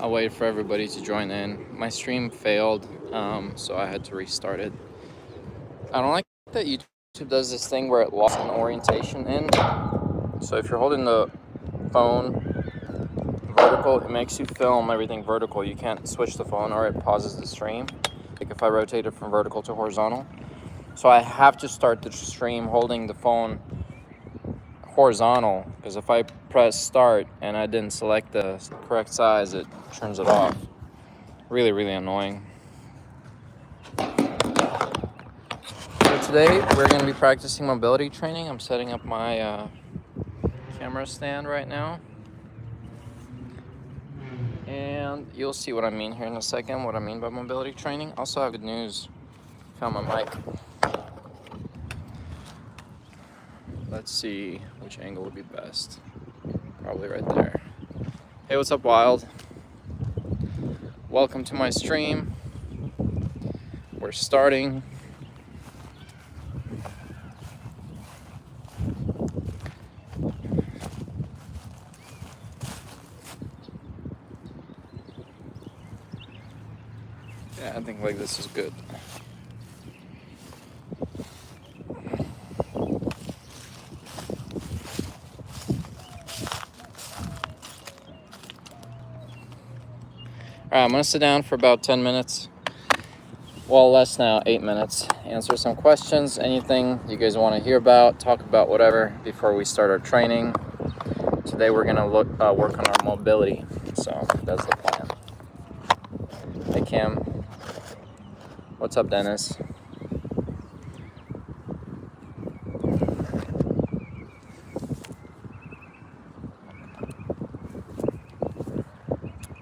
I'll wait for everybody to join in. My stream failed, so I had to restart it. I don't like that YouTube does this thing where it locks an orientation in. So if you're holding the phone vertical, it makes you film everything vertical. You can't switch the phone or it pauses the stream. Like if I rotate it from vertical to horizontal. So I have to start the stream holding the phone horizontal, because if I press start and I didn't select the correct size, it turns it off. Really, really annoying. So today we're going to be practicing mobility training. I'm setting up my camera stand right now. And you'll see what I mean here in a second, what I mean by mobility training. Also have good news. Found my mic. Let's see which angle would be best. Probably right there. Hey, what's up, Wild? Welcome to my stream. We're starting. Yeah, I think like this is good. Alright, I'm gonna sit down for about 10 minutes. Well, less now, 8 minutes. Answer some questions, anything you guys want to hear about, talk about whatever before we start our training. Today we're gonna work on our mobility, so that's the plan. Hey Kim, what's up, Dennis?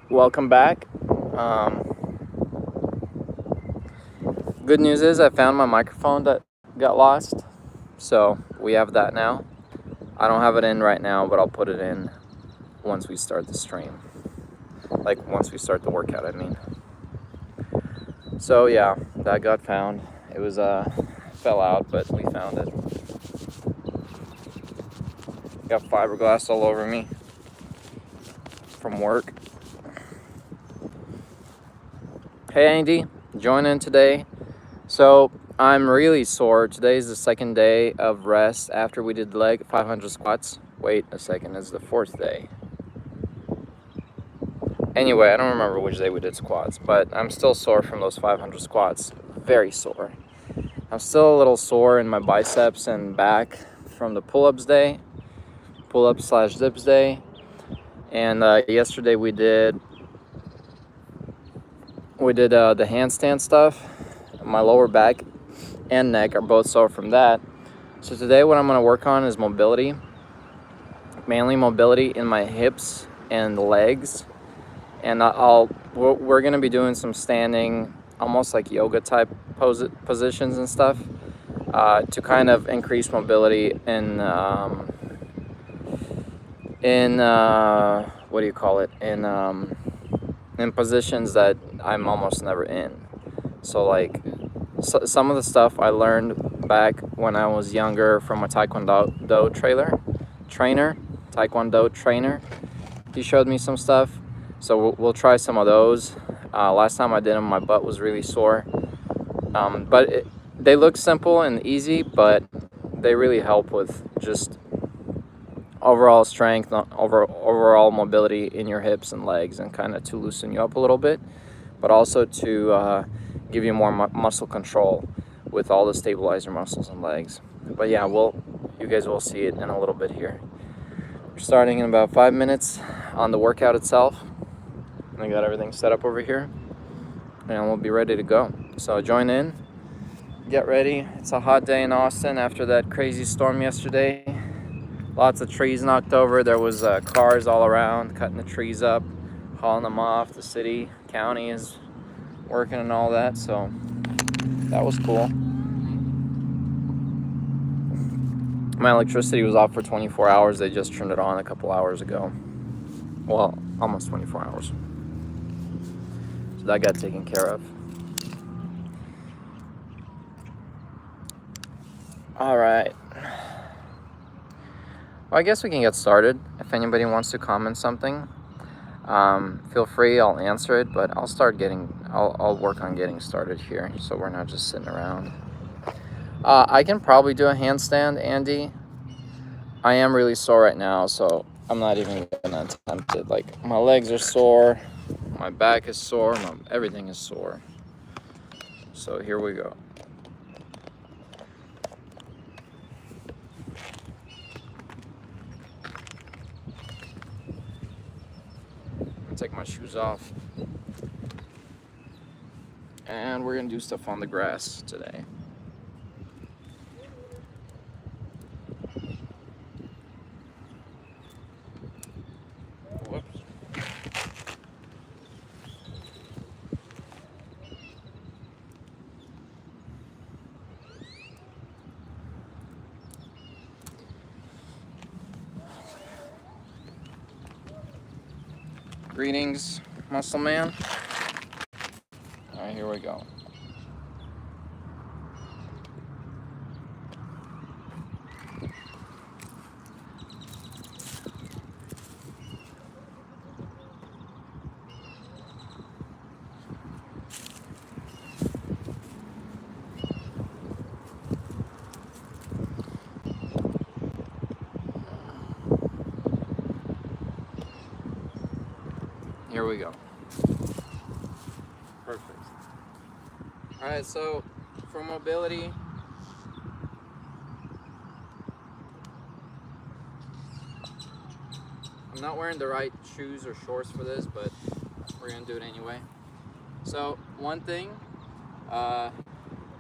Welcome back. Good news is I found my microphone that got lost, so we have that now. I don't have it in right now, but I'll put it in once we start the stream. Like once we start the workout, I mean. So yeah, that got found. It was fell out, but we found it. Got fiberglass all over me from work. Hey Andy, join in today. So I'm really sore. Today's the second day of rest after we did leg 500 squats. Wait a second, it's the fourth day. Anyway, I don't remember which day we did squats, but I'm still sore from those 500 squats. Very sore. I'm still a little sore in my biceps and back from the pull-ups day, pull-up/dips day. And yesterday we did the handstand stuff. My lower back and neck are both sore from that. So today what I'm going to work on is mobility, mainly mobility in my hips and legs. And we're going to be doing some standing, almost like yoga type positions and stuff, to kind of increase mobility in what do you call it, in positions that I'm almost never in. So like some of the stuff I learned back when I was younger from a Taekwondo trainer. He showed me some stuff, so we'll try some of those. Last time I did them, my butt was really sore. But they look simple and easy, but they really help with just overall strength, overall mobility in your hips and legs, and kind of to loosen you up a little bit, but also to give you more muscle control with all the stabilizer muscles and legs. But yeah, you guys will see it in a little bit here. We're starting in about 5 minutes on the workout itself. I got everything set up over here, and we'll be ready to go. So join in, get ready. It's a hot day in Austin after that crazy storm yesterday. Lots of trees knocked over. There was cars all around cutting the trees up, hauling them off. The city, county is working and all that, so that was cool. My electricity was off for 24 hours. They just turned it on a couple hours ago. Well, almost 24 hours. So that got taken care of. All right. Well, I guess we can get started. If anybody wants to comment something. feel free, I'll answer it, but I'll work on getting started here, so we're not just sitting around. I can probably do a handstand, Andy. I am really sore right now, so I'm not even gonna attempt it. Like, my legs are sore, my back is sore, everything is sore. So here we go. I'm gonna take my shoes off. And we're gonna do stuff on the grass today. Whoops. Greetings, muscle man. All right, here we go. Here we go. Perfect. All right, so for mobility, I'm not wearing the right shoes or shorts for this, but we're gonna do it anyway. So one thing, I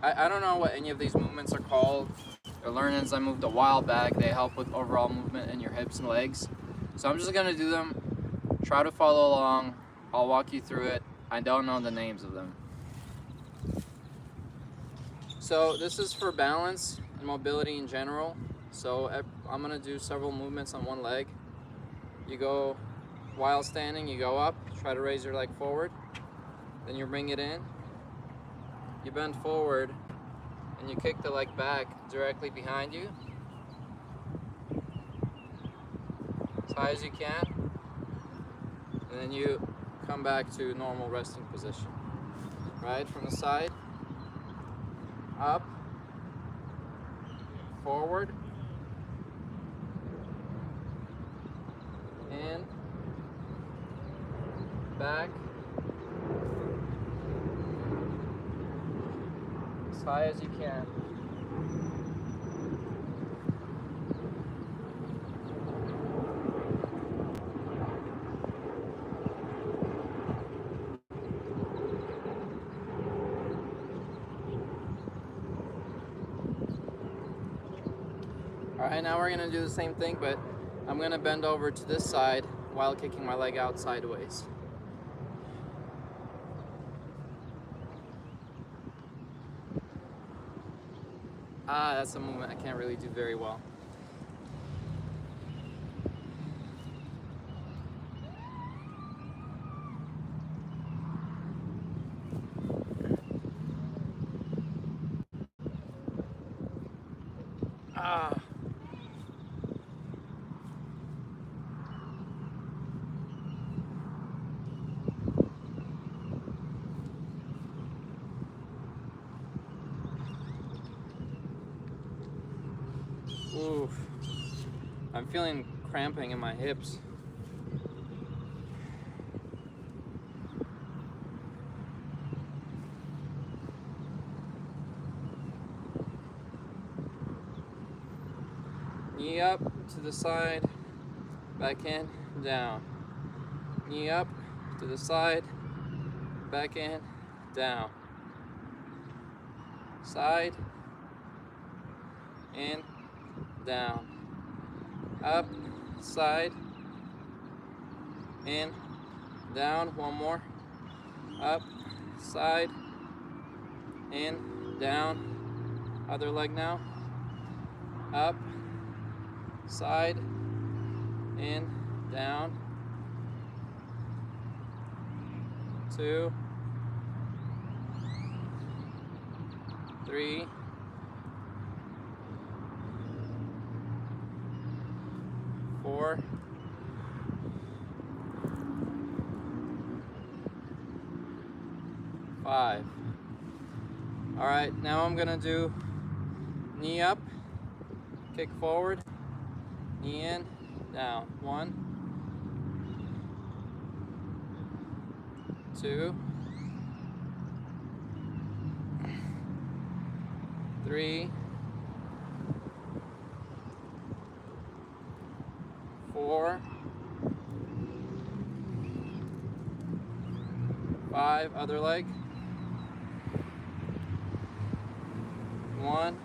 don't know what any of these movements are called. They're learnings I moved a while back. They help with overall movement in your hips and legs. So I'm just gonna do them. Try to follow along. I'll walk you through it. I don't know the names of them. So this is for balance and mobility in general. So I'm gonna do several movements on one leg. You go, while standing, you go up, try to raise your leg forward. Then you bring it in. You bend forward and you kick the leg back directly behind you, as high as you can. And then you come back to normal resting position. Right, from the side, up, forward, in, back, as high as you can. Alright, now we're going to do the same thing, but I'm going to bend over to this side while kicking my leg out sideways. That's a movement I can't really do very well. Oof. I'm feeling cramping in my hips. Knee up to the side, back in, down. Knee up to the side, back in, down. Side, in, down. Up, side, in, down. One more. Up, side, in, down. Other leg now. Up, side, in, down. 2, 3, 4, 5. All right, now I'm gonna do knee up, kick forward, knee in, down. 1, 2, 3, 4, 5, other leg. 1,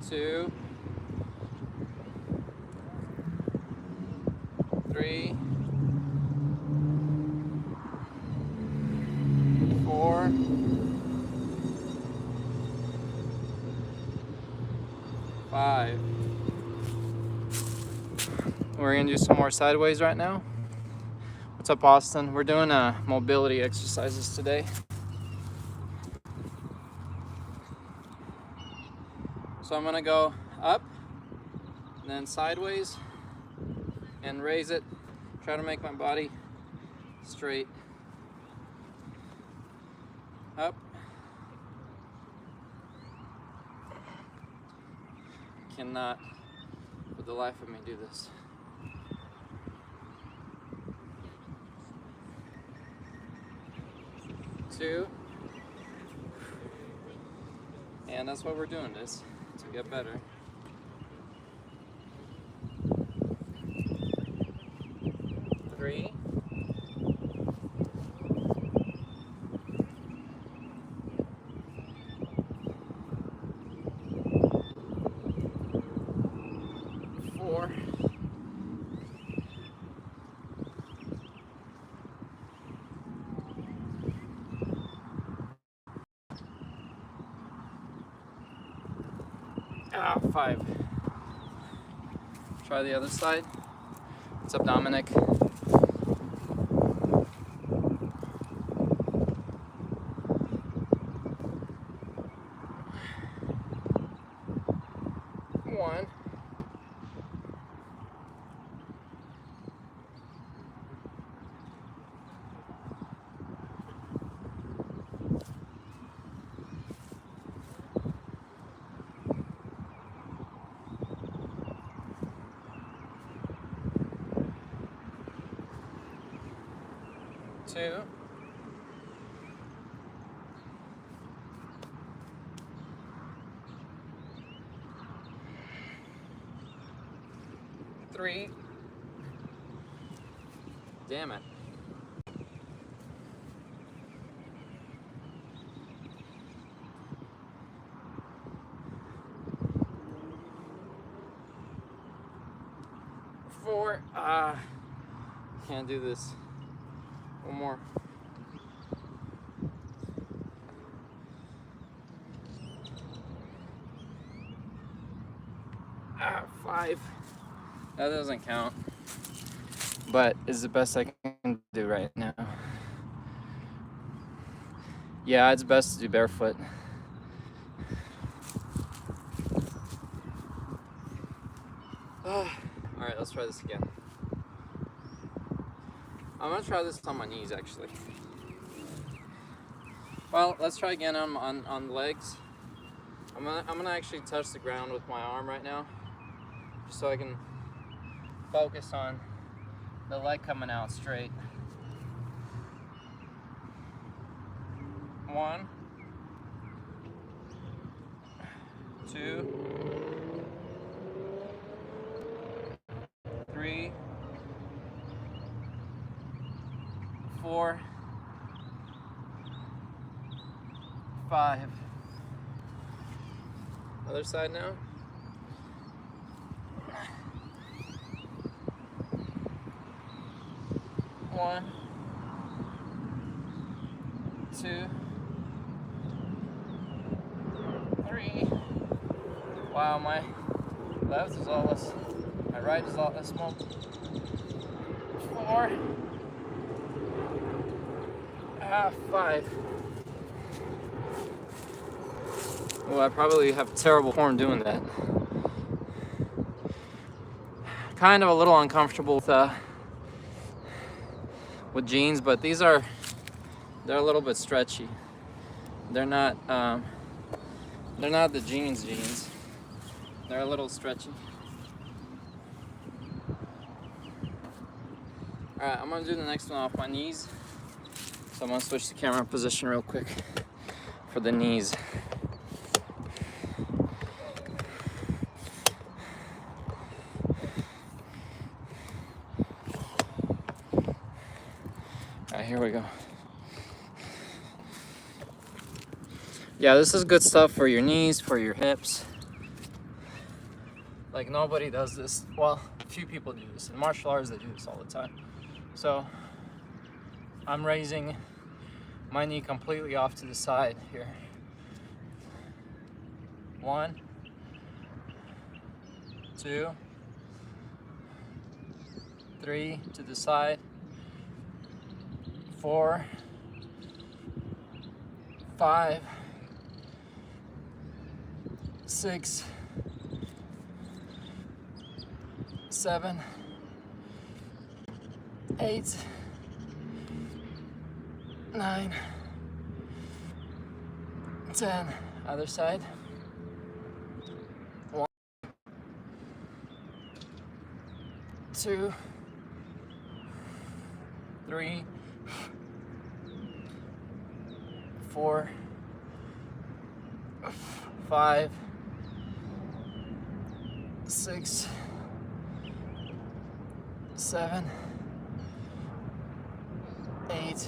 2, 3, 4, 5. We're gonna do some more sideways right now. What's up, Austin? We're doing mobility exercises today. So I'm gonna go up, and then sideways, and raise it. Try to make my body straight. Up. Cannot, for the life of me, do this. Two. And that's why we're doing this, to get better. 3. 4. 5. Try the other side. What's up, Dominic? 1. 2. 3. Damn it. 4. Can't do this. One more. 5. That doesn't count, but it's the best I can do right now. Yeah, it's best to do barefoot. Alright, let's try this again. I'm gonna try this on my knees, actually. Well, let's try again on the legs. I'm gonna actually touch the ground with my arm right now, just so I can focus on the leg coming out straight. 1, 2, 3, 4, 5. Other side now. 1, 2, 3. Wow, my left is all this, my right is all this smoke. 4. 5. Well, I probably have terrible form doing that. Kind of a little uncomfortable with with jeans, but they're a little bit stretchy. They're not the jeans. They're a little stretchy. All right, I'm gonna do the next one off my knees. So I'm gonna switch the camera position real quick for the knees. All right, here we go. Yeah, this is good stuff for your knees, for your hips. Like, nobody does this. Well, a few people do this. In martial arts, they do this all the time. So I'm raising my knee completely off to the side here. 1, 2, 3 to the side, 4, 5, 6, 7, 8, 9, 10. Other side. 1, 2, 3, 4, 5, 6, 7, 8,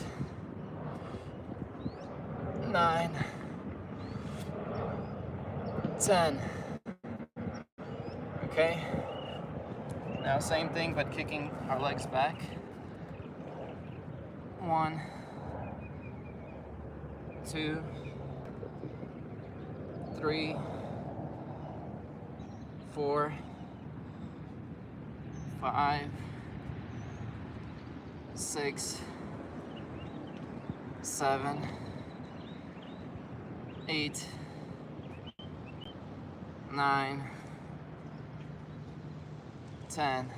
9, 10. Okay. Now same thing, but kicking our legs back. 1, 2, 3, 4, 5, 6, 7, 8, 9, 10.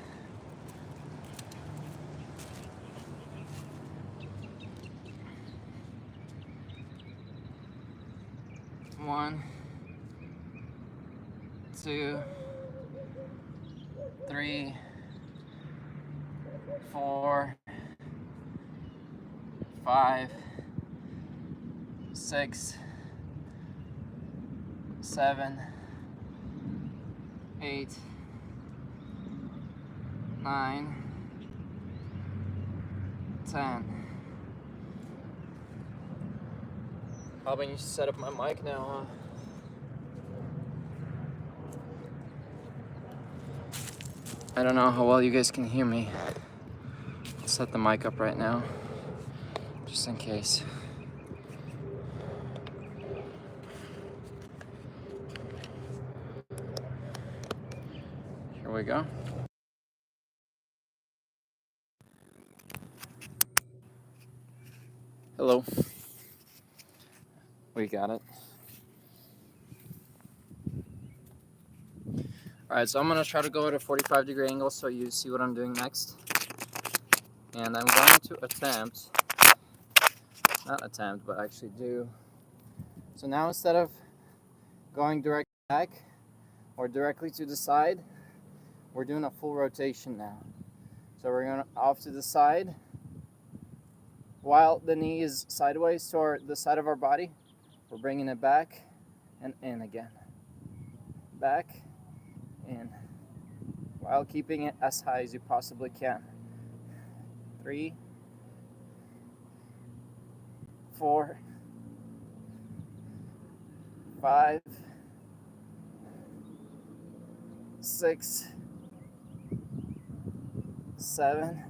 One, 2, 3, 4, 5, 6, 7, 8, 9, 10. Probably need to set up my mic now, huh? I don't know how well you guys can hear me. I'll set the mic up right now, just in case. Here we go. Hello. We got it. Alright, so I'm going to try to go at a 45-degree angle so you see what I'm doing next. And I'm going to but actually do. So now instead of going direct back or directly to the side, we're doing a full rotation now. So we're going off to the side while the knee is sideways toward the side of our body. We're bringing it back and in again. Back, in, while keeping it as high as you possibly can. 3, 4, 5, 6, 7,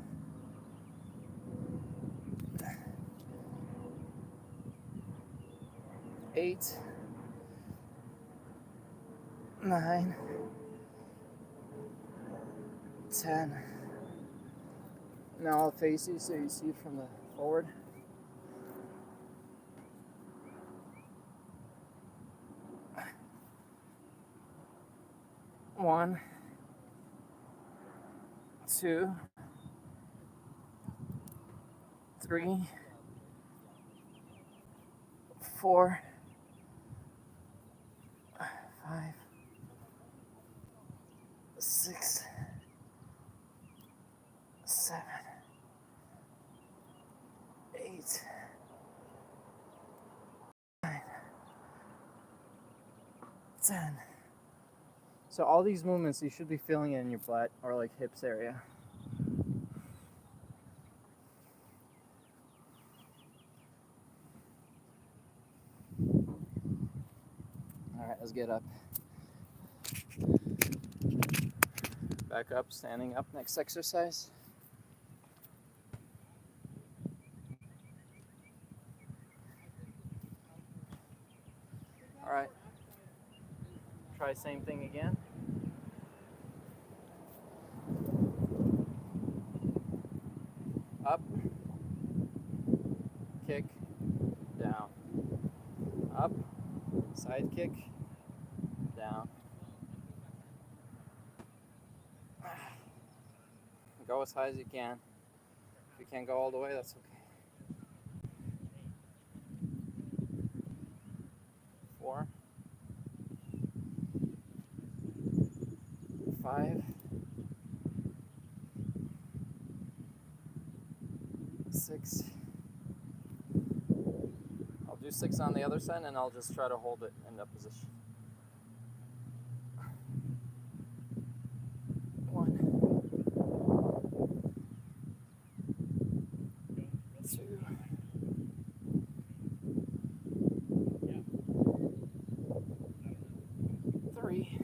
8, 9, 10. Now I'll face you so you see it from the forward. 1, 2, 3, 4, 5, 6, 7, 8, 9, 10. So all these movements, you should be feeling it in your butt or like hips area. All right, let's get up. Back up, standing up, next exercise. All right, try same thing again. Up, kick, down. Up, side kick, down. Go as high as you can. If you can't go all the way, that's okay. 4, 5, 6. I'll do 6 on the other side, and I'll just try to hold it in that position. 1, 2, 3,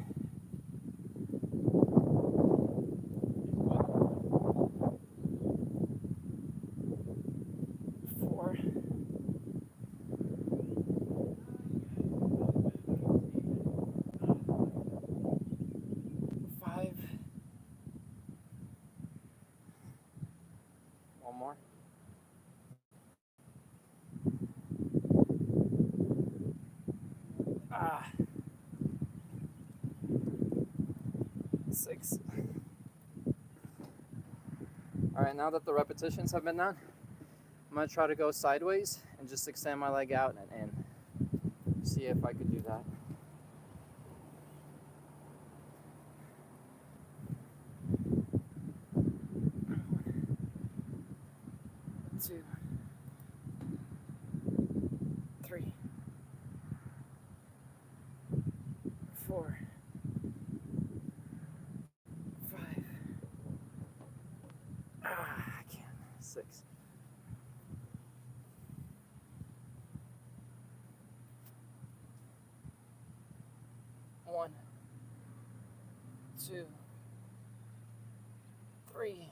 4, 5. One more. 6. All right, now that the repetitions have been done, I'm gonna try to go sideways and just extend my leg out and in. See if I could do that. Two, 3, 4, 5. I can't. 6. 1, 2, 3,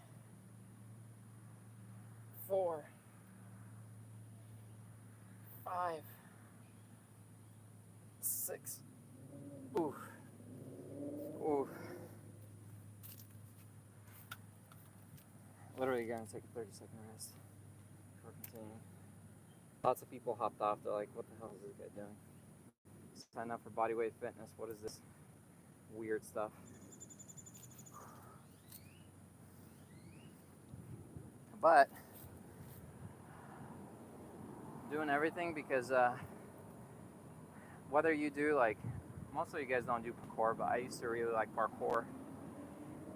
4, 5, 6. Ooh. Ooh. Literally gonna take a 30-second rest before continuing. Lots of people hopped off. They're like, what the hell is this guy doing? Sign up for bodyweight fitness. What is this weird stuff? But I'm doing everything because whether you do, like, most of you guys don't do parkour, but I used to really like parkour.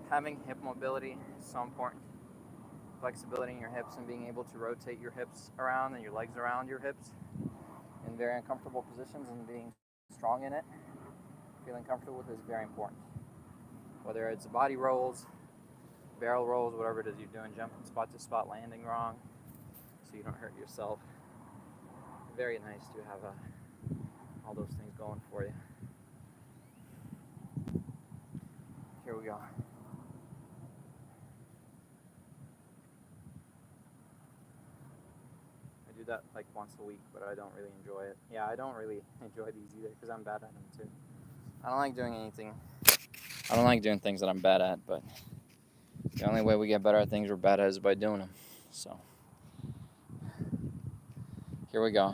Having hip mobility is so important. Flexibility in your hips and being able to rotate your hips around and your legs around your hips in very uncomfortable positions and being strong in it, feeling comfortable with it is very important. Whether it's body rolls, barrel rolls, whatever it is you're doing, jumping spot to spot, landing wrong so you don't hurt yourself. Very nice to have all those things going for you. Here we go. I do that like once a week, but I don't really enjoy it. Yeah, I don't really enjoy these either because I'm bad at them too. I don't like doing things that I'm bad at, but the only way we get better at things we're bad at is by doing them. So, here we go.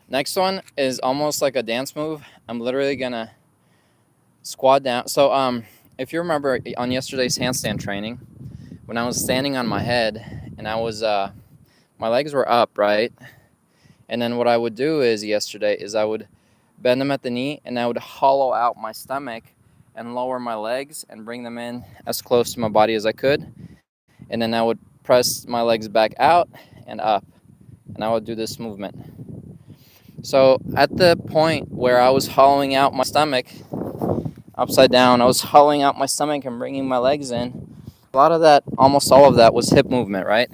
Next one is almost like a dance move. I'm literally gonna squat down. So, if you remember on yesterday's handstand training, when I was standing on my head and I was my legs were up, right? And then what I would do is yesterday is I would bend them at the knee and I would hollow out my stomach and lower my legs and bring them in as close to my body as I could. And then I would press my legs back out and up. And I would do this movement. So at the point where I was hollowing out my stomach upside down, I was hollowing out my stomach and bringing my legs in. A lot of that, almost all of that, was hip movement, right?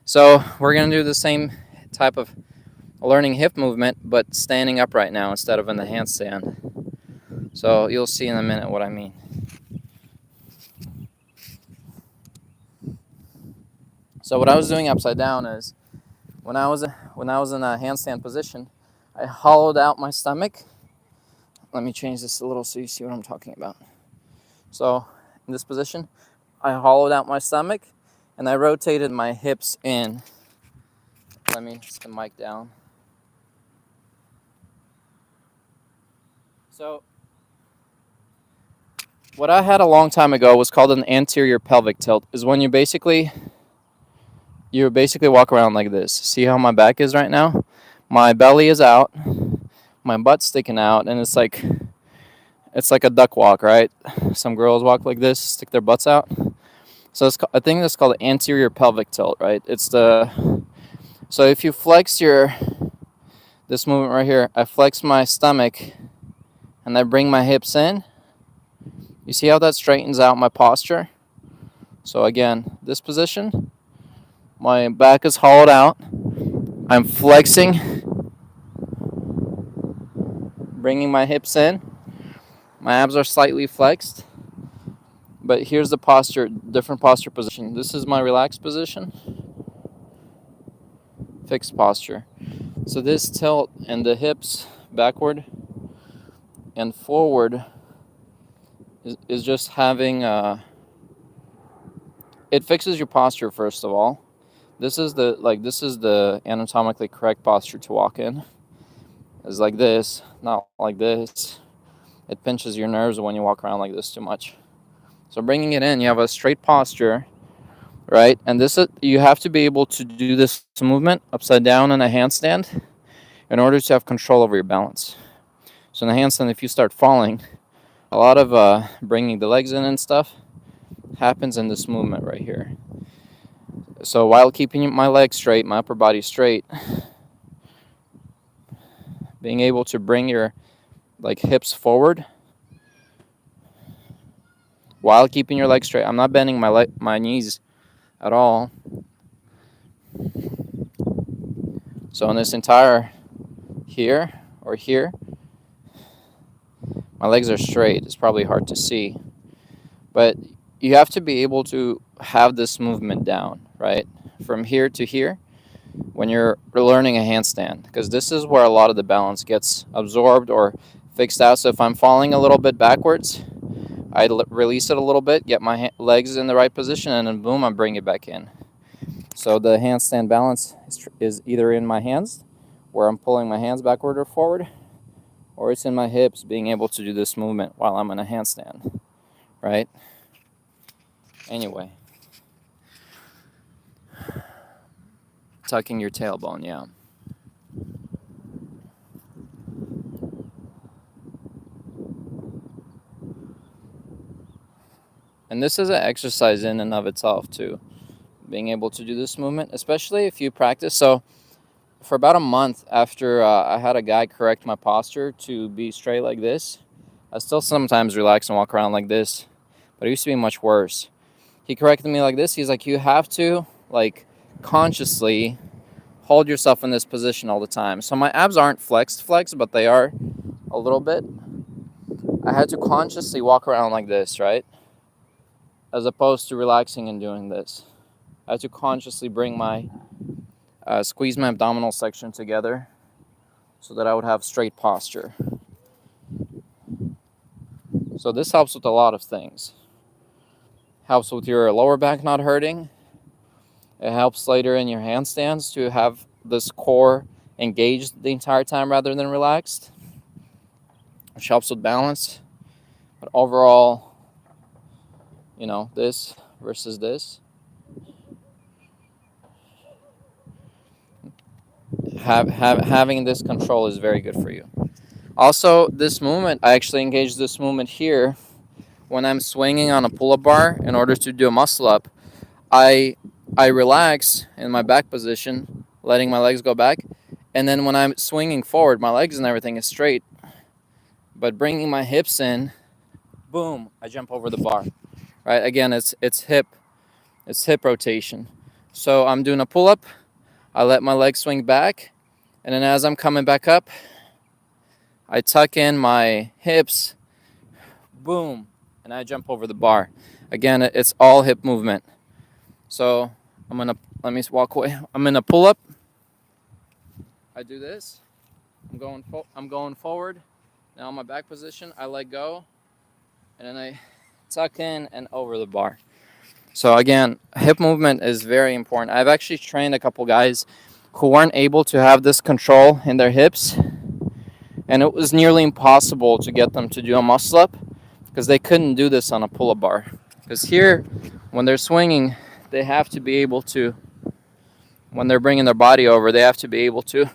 So we're going to do the same type of learning hip movement, but standing up right now instead of in the handstand. So you'll see in a minute what I mean. So what I was doing upside down is when I was in a handstand position, I hollowed out my stomach. Let me change this a little so you see what I'm talking about. So in this position, I hollowed out my stomach and I rotated my hips in. Let me set the mic down. So what I had a long time ago was called an anterior pelvic tilt. Is when you basically walk around like this. See how my back is right now? My belly is out, my butt's sticking out, and it's like a duck walk, right? Some girls walk like this, stick their butts out. So I think that's called anterior pelvic tilt, right? So if you flex this movement right here, I flex my stomach and I bring my hips in. You see how that straightens out my posture? So again, this position, my back is hollowed out. I'm flexing, bringing my hips in. My abs are slightly flexed. But here's the posture, different posture position. This is my relaxed position. Fixed posture. So this tilt and the hips backward and forward is just having it fixes your posture first of all. This is the anatomically correct posture to walk in. It's like this, not like this. It pinches your nerves when you walk around like this too much. So bringing it in, you have a straight posture, right? And you have to be able to do this movement upside down in a handstand in order to have control over your balance. So in a handstand, if you start falling, a lot of bringing the legs in and stuff happens in this movement right here. So while keeping my legs straight, my upper body straight, being able to bring your hips forward while keeping your legs straight. I'm not bending my knees at all. So in this entire here, my legs are straight. It's probably hard to see. But you have to be able to have this movement down, right? From here to here when you're learning a handstand. Because this is where a lot of the balance gets absorbed or fixed out. So if I'm falling a little bit backwards, I release it a little bit, get my legs in the right position, and then boom, I bring it back in. So the handstand balance is either in my hands, where I'm pulling my hands backward or forward, or it's in my hips, being able to do this movement while I'm in a handstand, right? Anyway. Tucking your tailbone, yeah. And this is an exercise in and of itself, too. Being able to do this movement, especially if you practice. So for about a month after I had a guy correct my posture to be straight like this, I still sometimes relax and walk around like this, but it used to be much worse. He corrected me like this. He's like, you have to consciously hold yourself in this position all the time. So my abs aren't flexed, but they are a little bit. I had to consciously walk around like this, right? As opposed to relaxing and doing this. I had to consciously bring squeeze my abdominal section together so that I would have straight posture. So this helps with a lot of things. Helps with your lower back not hurting. It helps later in your handstands to have this core engaged the entire time rather than relaxed, which helps with balance. But overall, this versus this. Having this control is very good for you. Also, this movement, I actually engage this movement here when I'm swinging on a pull-up bar in order to do a muscle up. I relax in my back position, letting my legs go back, and then when I'm swinging forward, my legs and everything is straight, but bringing my hips in, boom, I jump over the bar. Right? Again, it's hip rotation. So I'm doing a pull-up, I let my legs swing back, and then as I'm coming back up, I tuck in my hips, boom, and I jump over the bar. Again, it's all hip movement. So let me walk away. I'm gonna pull up. I do this. I'm going forward. Now in my back position, I let go, and then I tuck in and over the bar. So again, hip movement is very important. I've actually trained a couple guys who weren't able to have this control in their hips, and it was nearly impossible to get them to do a muscle up because they couldn't do this on a pull-up bar. Because here, when they're swinging, they have to be able to, when they're bringing their body over, they have to be able to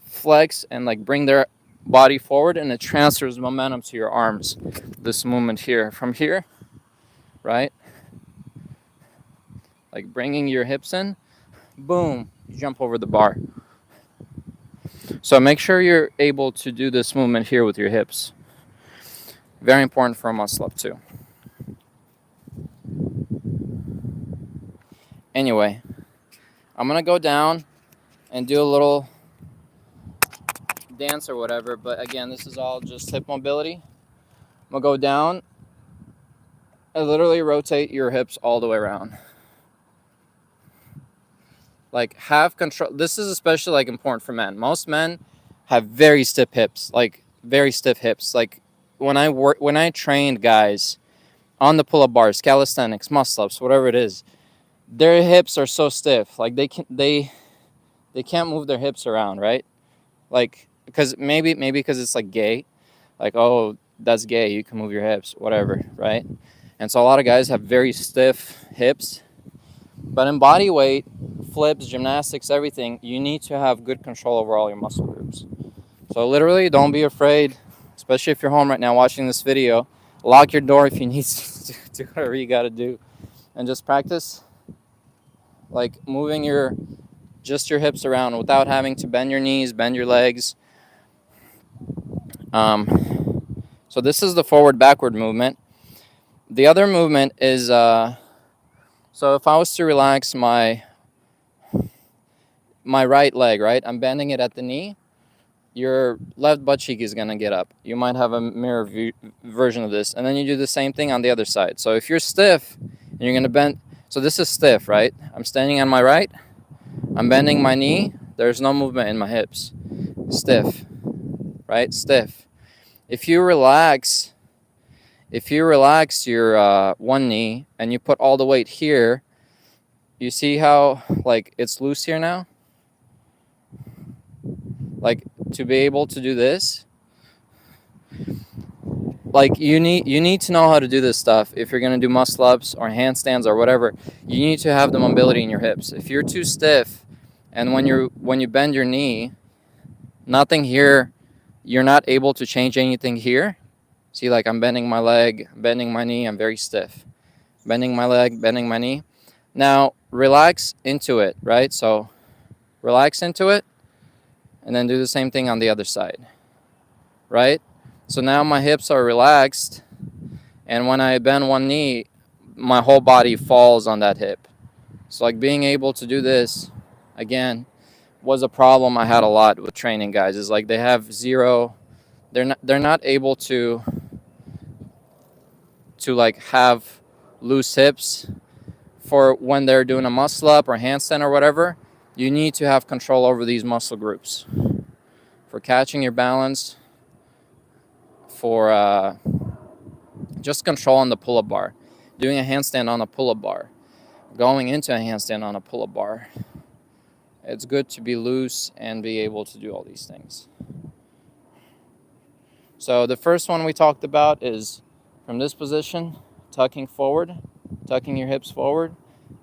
flex and like bring their body forward, and it transfers momentum to your arms. This movement here, from here, right? Like bringing your hips in, boom, you jump over the bar. So make sure you're able to do this movement here with your hips. Very important for a muscle up too. Anyway, I'm gonna go down and do a little dance or whatever, but again, this is all just hip mobility. I'm gonna go down and literally rotate your hips all the way around. Like, have control. This is especially like important for men. Most men have very stiff hips, like very stiff hips. Like when I trained guys on the pull-up bars, calisthenics, muscle ups, whatever it is, their hips are so stiff. Like they can't move their hips around, right? Like because maybe because it's like gay, like, oh, that's gay, you can move your hips, whatever, right? And so a lot of guys have very stiff hips. But in body weight, flips, gymnastics, everything, you need to have good control over all your muscle groups. So literally, don't be afraid, especially if you're home right now watching this video. Lock your door if you need to do whatever you got to do. And just practice, like, moving your hips around without having to bend your knees, bend your legs. So this is the forward-backward movement. The other movement is... So if I was to relax my right leg, right, I'm bending it at the knee, your left butt cheek is going to get up. You might have a mirror version of this. And then you do the same thing on the other side. So if you're stiff, and you're going to bend. So this is stiff, right? I'm standing on my right. I'm bending my knee. There's no movement in my hips. Stiff, right? Stiff. If you relax your one knee and you put all the weight here, you see how like it's loose here now? Like to be able to do this, like you need to know how to do this stuff. If you're gonna do muscle ups or handstands or whatever, you need to have the mobility in your hips. If you're too stiff, and when you bend your knee, nothing here, you're not able to change anything here. See, like I'm bending my leg, bending my knee, I'm very stiff. Bending my leg, bending my knee. Now relax into it, right? So relax into it, and then do the same thing on the other side, right? So now my hips are relaxed, and when I bend one knee, my whole body falls on that hip. So like being able to do this, again, was a problem I had a lot with training guys. Is like they have zero, they're not able to like have loose hips for when they're doing a muscle up or handstand or whatever. You need to have control over these muscle groups for catching your balance, for just control on the pull-up bar, doing a handstand on a pull-up bar, going into a handstand on a pull-up bar. It's good to be loose and be able to do all these things. So the first one we talked about is from this position, tucking forward. tucking your hips forward.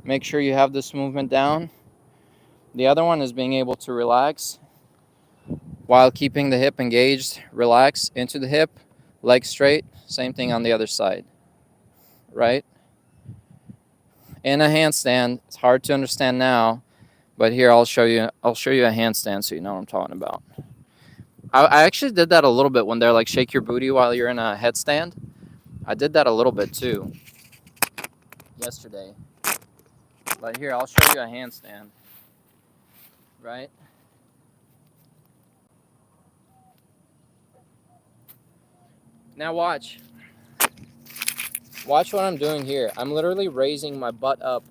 Make sure you have this movement down. The other one is being able to relax while keeping the hip engaged. Relax into the hip, leg straight. Same thing on the other side, right? In a handstand, it's hard to understand now, but here I'll show you a handstand so you know what I'm talking about. I actually did that a little bit when they're like shake your booty while you're in a headstand. I did that a little bit too yesterday. But here, I'll show you a handstand, right? Now watch. Watch what I'm doing here. I'm literally raising my butt up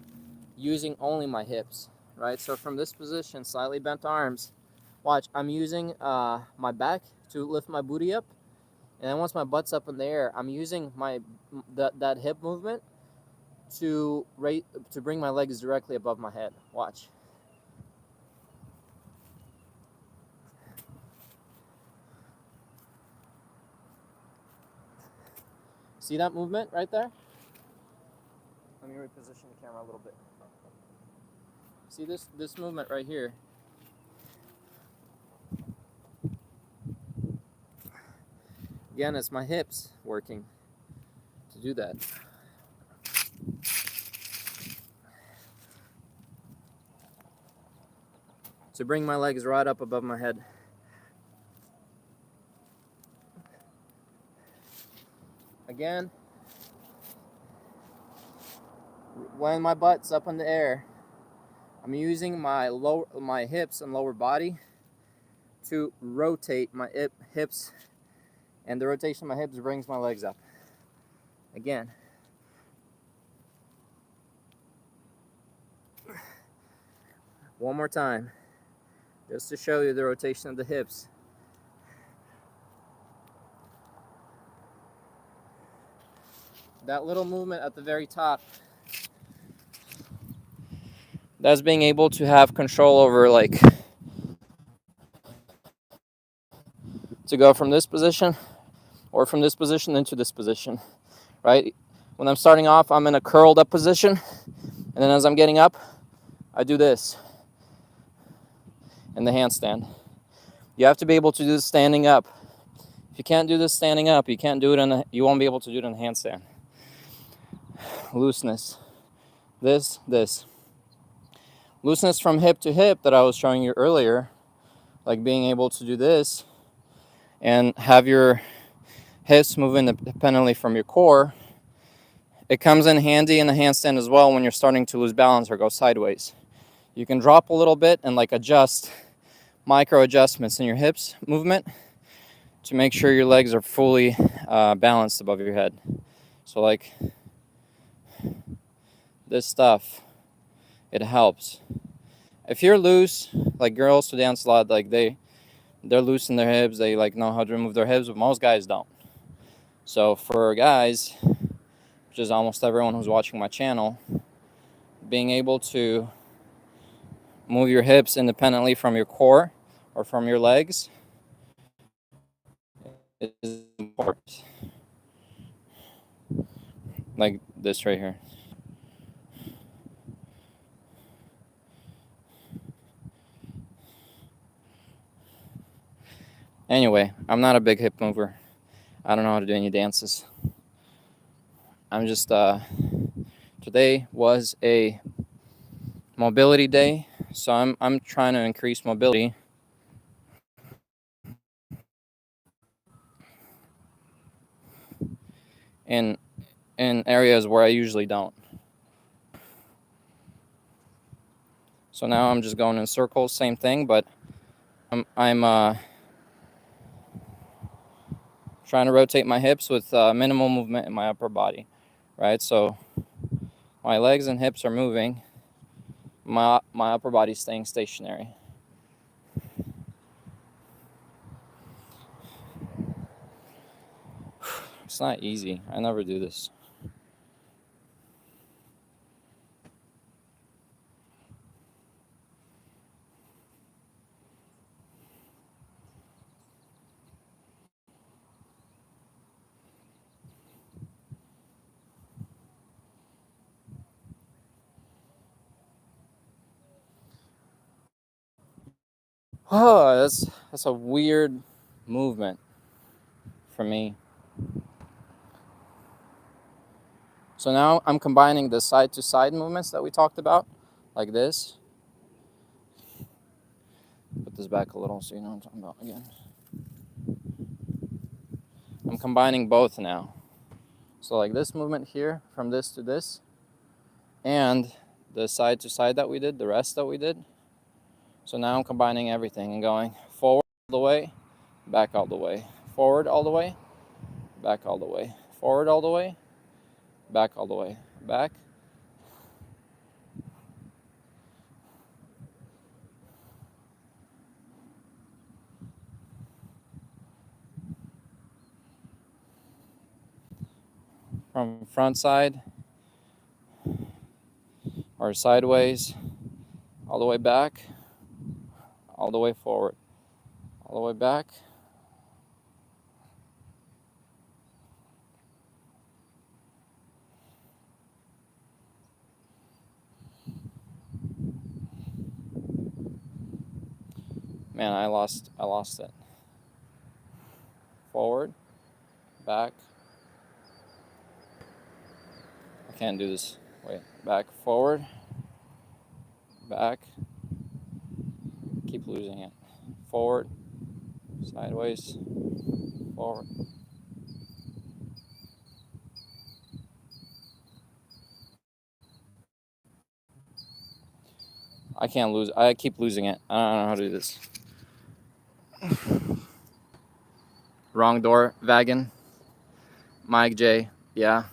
using only my hips, right? So from this position, slightly bent arms, watch, I'm using my back to lift my booty up. And then once my butt's up in the air, I'm using that hip movement to bring my legs directly above my head. Watch. See that movement right there? Let me reposition the camera a little bit. See this movement right here? Again, it's my hips working to do that. To bring my legs right up above my head. Again, when my butt's up in the air, I'm using my hips and lower body to rotate my hips, and the rotation of my hips brings my legs up. Again. One more time, just to show you the rotation of the hips. That little movement at the very top, that's being able to have control over, like, to go from this position or from this position into this position, right? When I'm starting off, I'm in a curled up position, and then as I'm getting up, I do this in the handstand. You have to be able to do this standing up. If you can't do this standing up, you won't be able to do it in a handstand. Looseness. This. Looseness from hip to hip that I was showing you earlier, like being able to do this and have your hips move independently from your core. It comes in handy in the handstand as well when you're starting to lose balance or go sideways. You can drop a little bit and like adjust micro adjustments in your hips movement to make sure your legs are fully balanced above your head. So like this stuff, it helps. If you're loose, like girls who dance a lot, like they're loose in their hips, they like know how to remove their hips, but most guys don't. So for guys, which is almost everyone who's watching my channel, being able to move your hips independently from your core or from your legs is important. Like this right here. Anyway, I'm not a big hip mover. I don't know how to do any dances. I'm just, today was a mobility day, so I'm trying to increase mobility. In areas where I usually don't. So now I'm just going in circles, same thing, but I'm trying to rotate my hips with minimal movement in my upper body, right? So my legs and hips are moving, my upper body's staying stationary. It's not easy. I never do this. Oh, that's a weird movement for me. So now I'm combining the side to side movements that we talked about, like this. Put this back a little so you know what I'm talking about again. I'm combining both now. So like this movement here, from this to this, and the side to side that we did, the rest that we did. So now I'm combining everything and going forward all the way, back all the way, forward all the way, back all the way, forward all the way, back all the way, back. From front side or sideways, all the way back, all the way forward, all the way back. Man, I lost it. Forward, back. I can't do this. Wait, back, forward, back. Keep losing it. Forward, sideways, forward. I can't lose. I keep losing it. I don't know how to do this. Wrong door, wagon. Mike J. Yeah.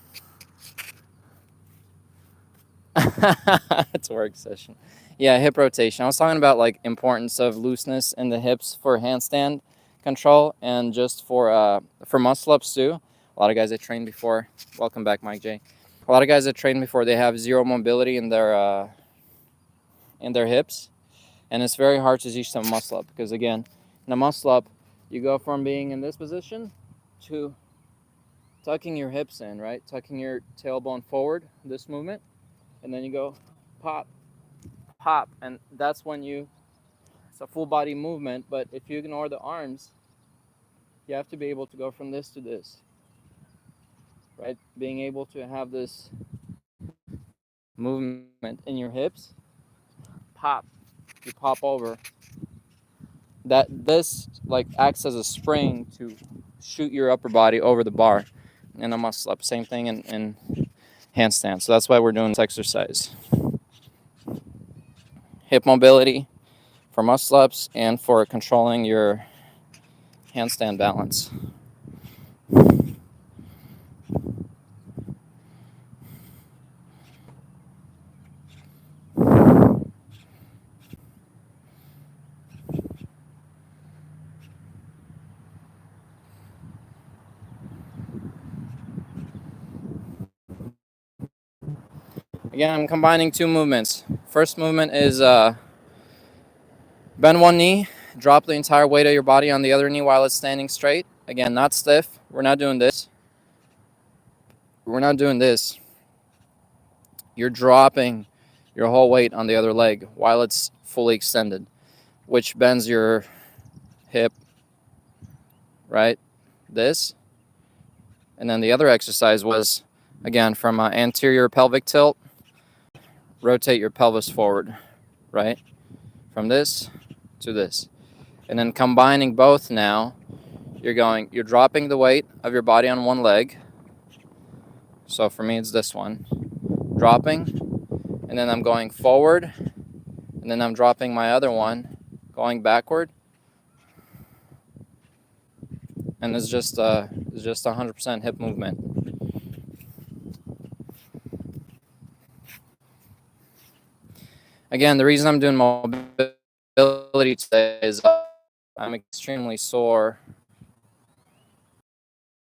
It's a work session. Yeah, hip rotation. I was talking about like importance of looseness in the hips for handstand control and just for muscle ups too. A lot of guys that train before. Welcome back, Mike J. A lot of guys that train before, they have zero mobility in their hips, and it's very hard to teach them muscle up because again, in a muscle up, you go from being in this position to tucking your hips in, right? Tucking your tailbone forward, this movement, and then you go pop, pop, and that's when it's a full body movement. But if you ignore the arms, you have to be able to go from this to this, right? Being able to have this movement in your hips, pop, you pop over. That this like acts as a spring to shoot your upper body over the bar in a muscle up. Same thing in handstand. So that's why we're doing this exercise. Hip mobility for muscle ups and for controlling your handstand balance. Again, I'm combining two movements. First movement is bend one knee, drop the entire weight of your body on the other knee while it's standing straight. Again, not stiff. We're not doing this. We're not doing this. You're dropping your whole weight on the other leg while it's fully extended, which bends your hip, right? This. And then the other exercise was, again, from anterior pelvic tilt, rotate your pelvis forward, right? From this to this. And then combining both now, you're dropping the weight of your body on one leg. So for me, it's this one. Dropping, and then I'm going forward, and then I'm dropping my other one, going backward. And it's just 100% hip movement. Again, the reason I'm doing mobility today is I'm extremely sore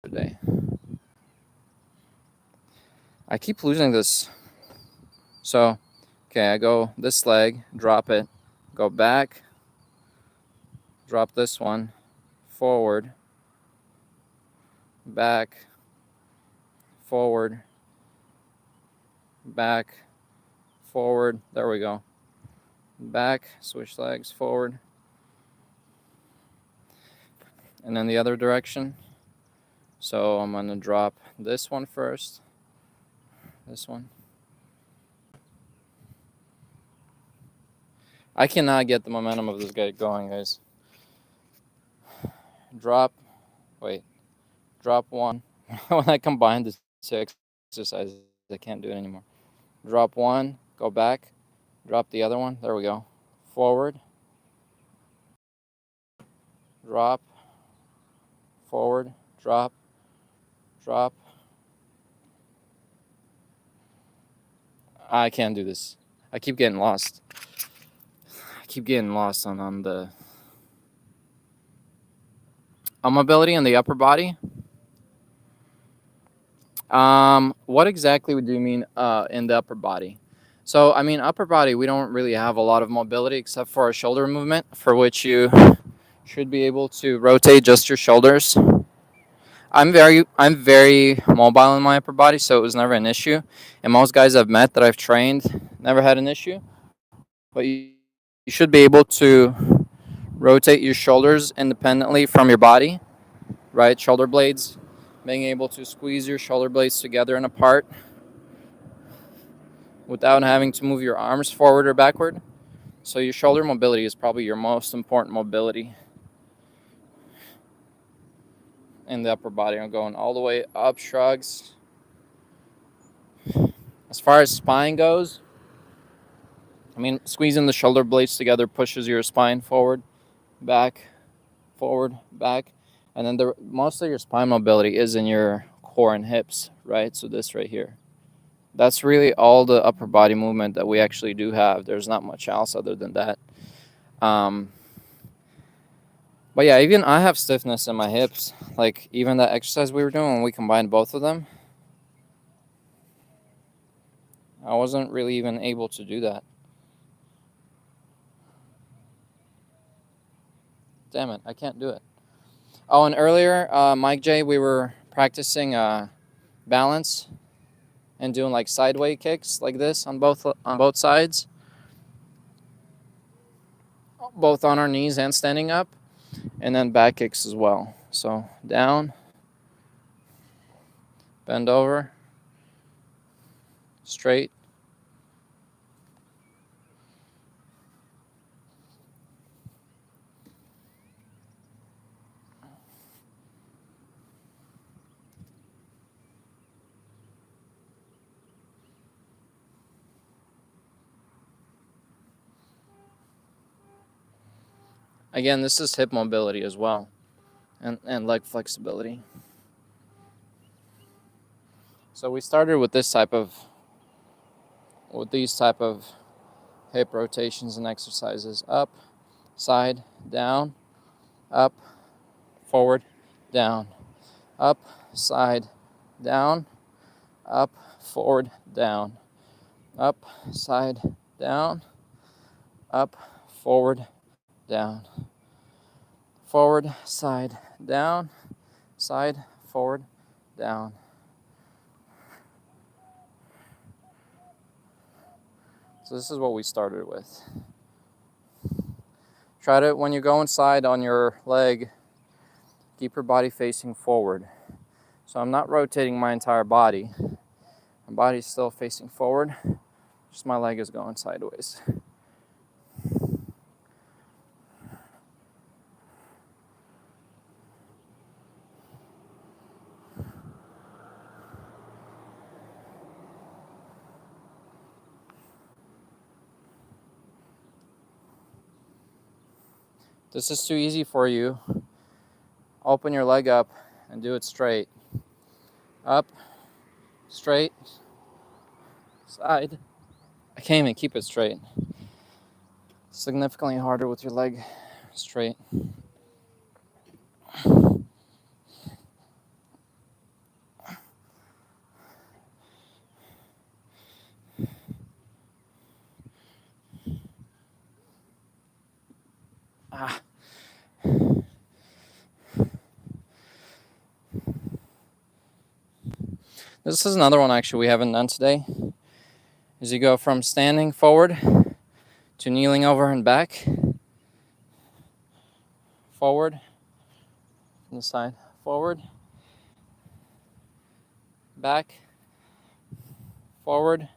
today. I keep losing this. So, okay, I go this leg, drop it, go back, drop this one, forward, back, forward, back, forward. There we go. Back, switch legs, forward, and then the other direction. So I'm going to drop this one first, this one. I cannot get the momentum of this guy going, guys. Drop one. When I combine the two exercises, I can't do it anymore. Drop one, go back, drop the other one. There we go. Forward, drop, forward, drop, drop. I can't do this. I keep getting lost. On the mobility in the upper body. What exactly do you mean in the upper body? So, I mean, upper body, we don't really have a lot of mobility except for a shoulder movement, for which you should be able to rotate just your shoulders. I'm very mobile in my upper body, so it was never an issue. And most guys I've met that I've trained never had an issue. But you should be able to rotate your shoulders independently from your body, right? Shoulder blades, being able to squeeze your shoulder blades together and apart without having to move your arms forward or backward. So your shoulder mobility is probably your most important mobility in the upper body. I'm going all the way up, shrugs. As far as spine goes, I mean, squeezing the shoulder blades together pushes your spine forward, back, and then most of your spine mobility is in your core and hips, right? So this right here. That's really all the upper body movement that we actually do have. There's not much else other than that. But yeah, even I have stiffness in my hips. Like even that exercise we were doing when we combined both of them, I wasn't really even able to do that. Damn it, I can't do it. Oh, and earlier, Mike J, we were practicing balance and doing like sideway kicks like this on both sides, both on our knees and standing up, and then back kicks as well. So down, bend over, straight. Again, this is hip mobility as well, and leg flexibility. So we started with these type of hip rotations and exercises: up, side, down, up, forward, down, up, side, down, up, forward, down, up, side, down, up, forward, down, forward, side, down, side, forward, down. So this is what we started with. Try to, when you go inside on your leg, keep your body facing forward. So I'm not rotating my entire body. My body's still facing forward, just my leg is going sideways. This is too easy for you. Open your leg up and do it straight. Up, straight, side. I can't even keep it straight. Significantly harder with your leg straight. This is another one actually we haven't done today. Is you go from standing forward to kneeling over and back. Forward, from the side. Forward, back, forward,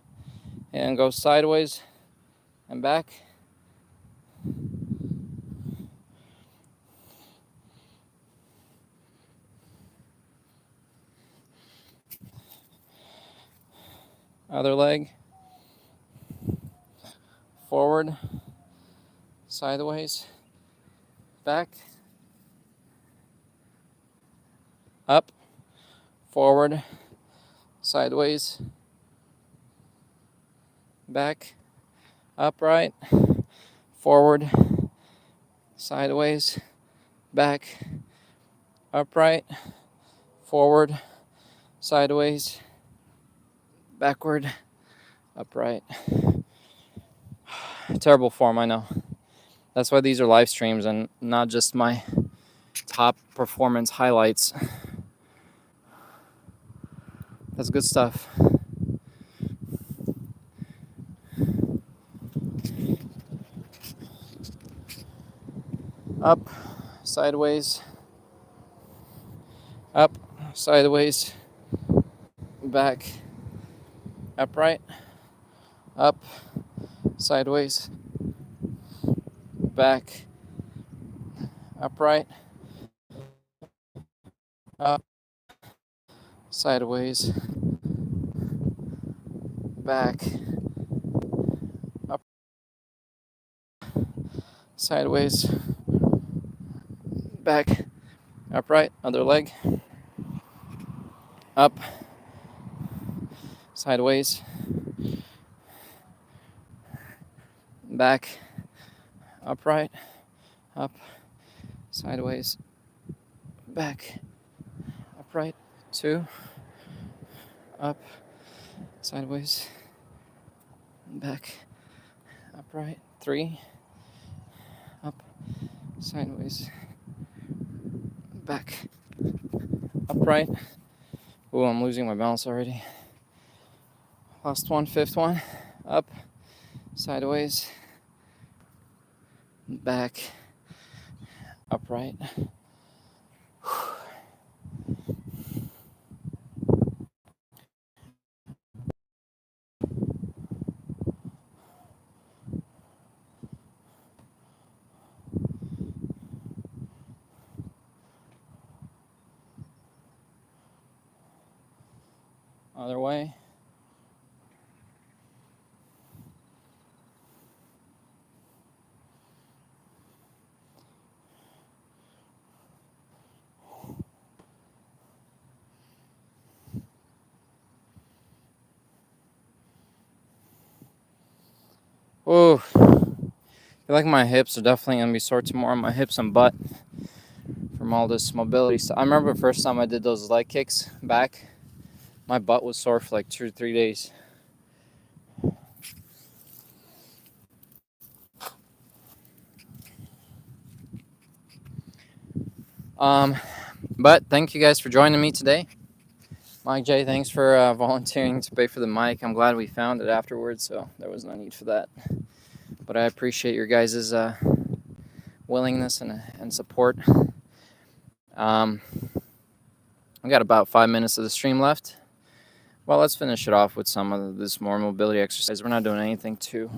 and go sideways and back. Other leg, forward, sideways, back, up, forward, sideways, back, upright, forward, sideways, back, upright, forward, sideways, backward, upright. Terrible form, I know. That's why these are live streams and not just my top performance highlights. That's good stuff. Up, sideways, up, sideways, back, upright, up, sideways, back, upright, up, sideways, back, up, sideways, back, upright, other leg, up, sideways, back, upright, up, sideways, back, upright, 2, up, sideways, back, upright, 3, up, sideways, back, upright. Oh, I'm losing my balance already. Last one, 5th one, up, sideways, back, upright. Other way. Whoa. I feel like my hips are definitely going to be sore tomorrow. My hips and butt from all this mobility stuff. I remember the first time I did those leg kicks back, my butt was sore for like 2 or 3 days. But thank you guys for joining me today. Mike J, thanks for volunteering to pay for the mic. I'm glad we found it afterwards, so there was no need for that. But I appreciate your guys' willingness and support. We got about 5 minutes of the stream left. Well, let's finish it off with some of this more mobility exercise. We're not doing anything to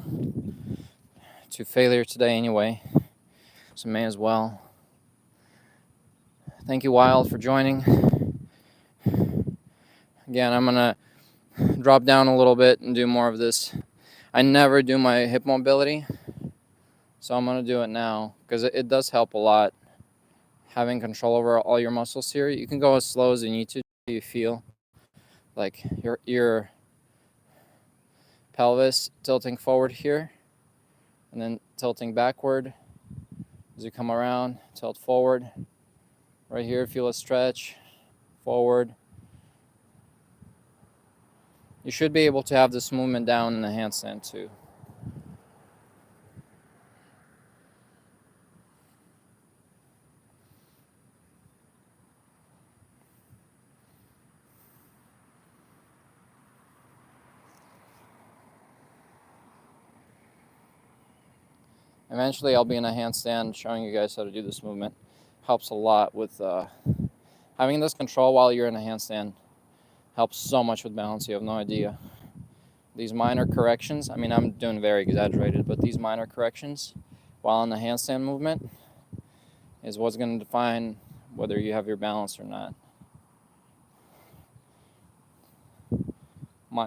failure today anyway, so may as well. Thank you, Wild, for joining. Again, I'm gonna drop down a little bit and do more of this. I never do my hip mobility, so I'm gonna do it now because it does help a lot having control over all your muscles here. You can go as slow as you need to. You feel like your pelvis tilting forward here and then tilting backward as you come around. Tilt forward. Right here, feel a stretch forward. You should be able to have this movement down in the handstand too. Eventually I'll be in a handstand showing you guys how to do this movement. helps a lot with having this control while you're in a handstand. Helps so much with balance, you have no idea. These minor corrections, I mean, I'm doing very exaggerated, but these minor corrections while in the handstand movement is what's going to define whether you have your balance or not.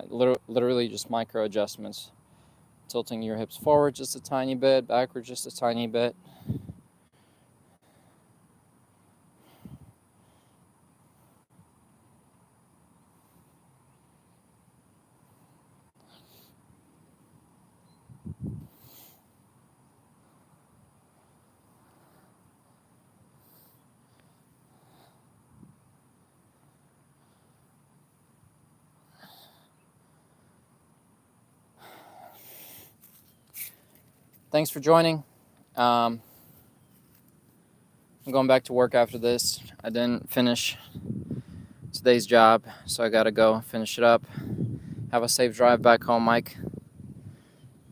Literally just micro adjustments. Tilting your hips forward just a tiny bit, backward just a tiny bit. Thanks for joining. I'm going back to work after this. I didn't finish today's job, so I gotta go finish it up. Have a safe drive back home, Mike.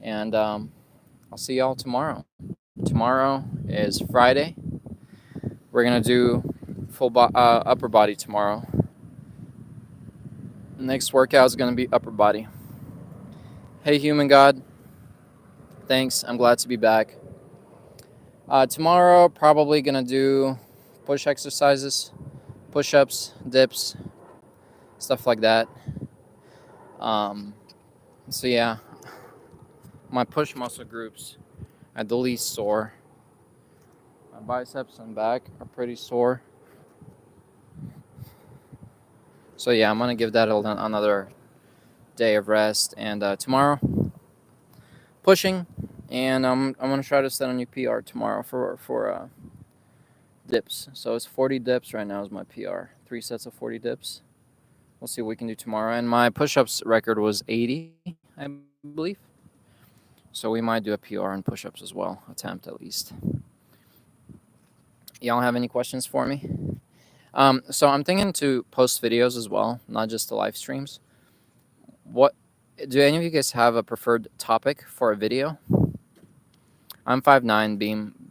And I'll see y'all tomorrow. Tomorrow is Friday. We're gonna do full upper body tomorrow. The next workout is gonna be upper body. Hey, human God. Thanks. I'm glad to be back. Tomorrow, probably gonna do push exercises, push-ups, dips, stuff like that. So yeah, my push muscle groups are the least sore. My biceps and back are pretty sore. So yeah, I'm gonna give that another day of rest. And tomorrow, pushing, and I'm gonna try to set a new PR tomorrow for dips. So it's 40 dips right now is my PR. 3 sets of 40 dips. We'll see what we can do tomorrow. And my push-ups record was 80, I believe. So we might do a PR in push-ups as well, attempt at least. Y'all have any questions for me? So I'm thinking to post videos as well, not just the live streams. What do any of you guys have a preferred topic for a video? I'm 5'9",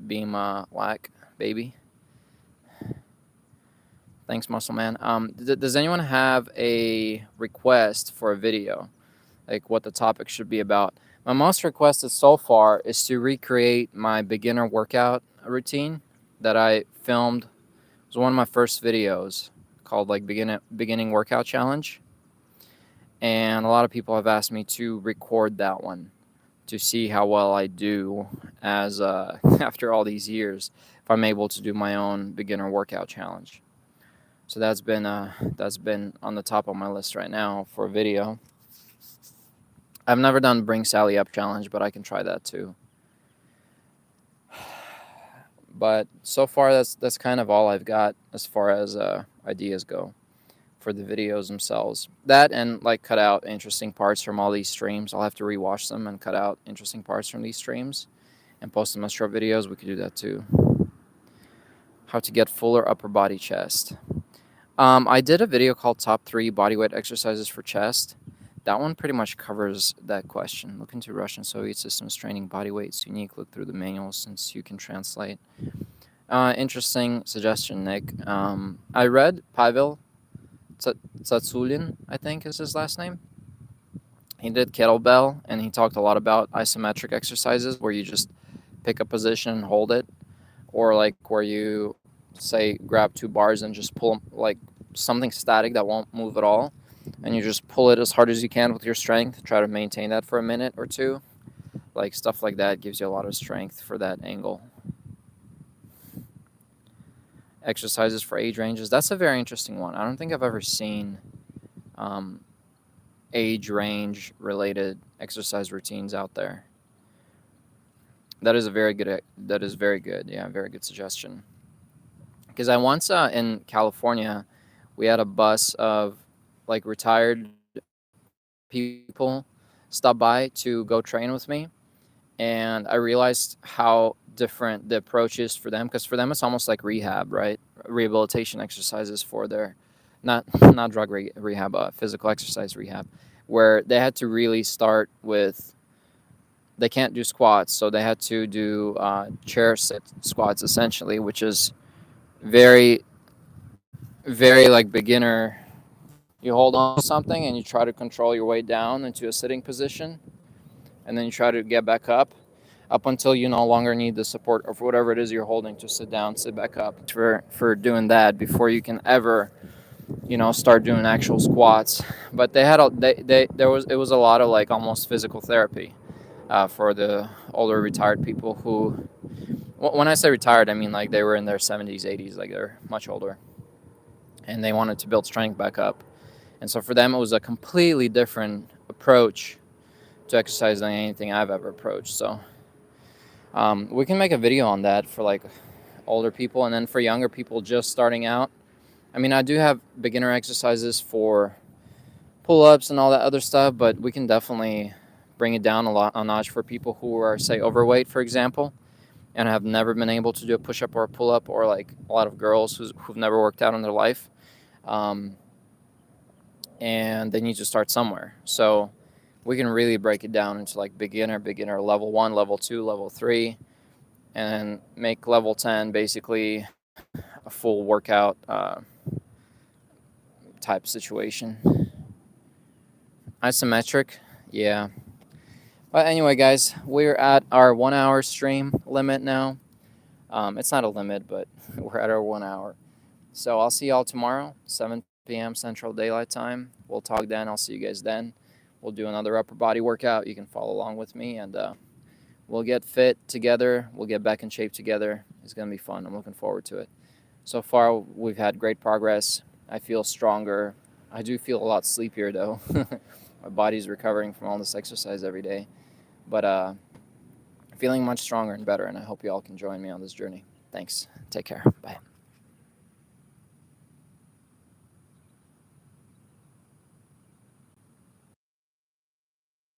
beam lack baby. Thanks, Muscle Man. Does anyone have a request for a video, like what the topic should be about? My most requested so far is to recreate my beginner workout routine that I filmed. It was one of my first videos called like beginning workout challenge, and a lot of people have asked me to record that one to see how well I do as after all these years, if I'm able to do my own beginner workout challenge. So that's been on the top of my list right now for a video. I've never done Bring Sally Up challenge, but I can try that too. But so far, that's kind of all I've got as far as ideas go for the videos themselves. That and like cut out interesting parts from all these streams. I'll have to rewatch them and cut out interesting parts from these streams and post them as short videos. We could do that too. How to get fuller upper body chest. I did a video called Top 3 Bodyweight Exercises for Chest. That one pretty much covers that question. Look into Russian Soviet systems training body weights unique. Look through the manual since you can translate. Interesting suggestion, Nick. I read Pavel Tsatsulin, I think is his last name. He did kettlebell, and he talked a lot about isometric exercises where you just pick a position and hold it, or like where you say grab 2 bars and just pull them, like something static that won't move at all, and you just pull it as hard as you can with your strength. Try to maintain that for a minute or two. Like stuff like that gives you a lot of strength for that angle. Exercises for age ranges. That's a very interesting one. I don't think I've ever seen age range related exercise routines out there. That is very good. Yeah, very good suggestion. Because I once in California, we had a bus of like retired people stop by to go train with me, and I realized how different the approach is for them. Because for them, it's almost like rehab, right? Rehabilitation exercises for their not drug rehab, physical exercise rehab, where they had to really start with. They can't do squats, so they had to do chair sit squats essentially, which is very, very like beginner. You hold on to something and you try to control your way down into a sitting position, and then you try to get back up until you no longer need the support of whatever it is you're holding to sit down, sit back up. For doing that before you can ever, start doing actual squats. But they had a they there was it was a lot of like almost physical therapy for the older retired people who, when I say retired, I mean like they were in their 70s, 80s, like they're much older, and they wanted to build strength back up. And so for them, it was a completely different approach to exercise than anything I've ever approached. So we can make a video on that for like older people, and then for younger people just starting out. I mean, I do have beginner exercises for pull-ups and all that other stuff, but we can definitely bring it down a notch for people who are, say, overweight, for example, and have never been able to do a push-up or a pull-up, or like a lot of girls who've never worked out in their life, and they need to start somewhere. So we can really break it down into like beginner, level 1, level 2, level 3, and make level 10 basically a full workout type situation. Isometric, yeah. But anyway, guys, we're at our 1 hour stream limit now. It's not a limit, but we're at our 1 hour. So I'll see y'all tomorrow, 7 p.m. Central Daylight Time. We'll talk then. I'll see you guys then. We'll do another upper body workout. You can follow along with me, and we'll get fit together. We'll get back in shape together. It's going to be fun. I'm looking forward to it. So far, we've had great progress. I feel stronger. I do feel a lot sleepier, though. My body's recovering from all this exercise every day. But feeling much stronger and better, and I hope you all can join me on this journey. Thanks. Take care. Bye.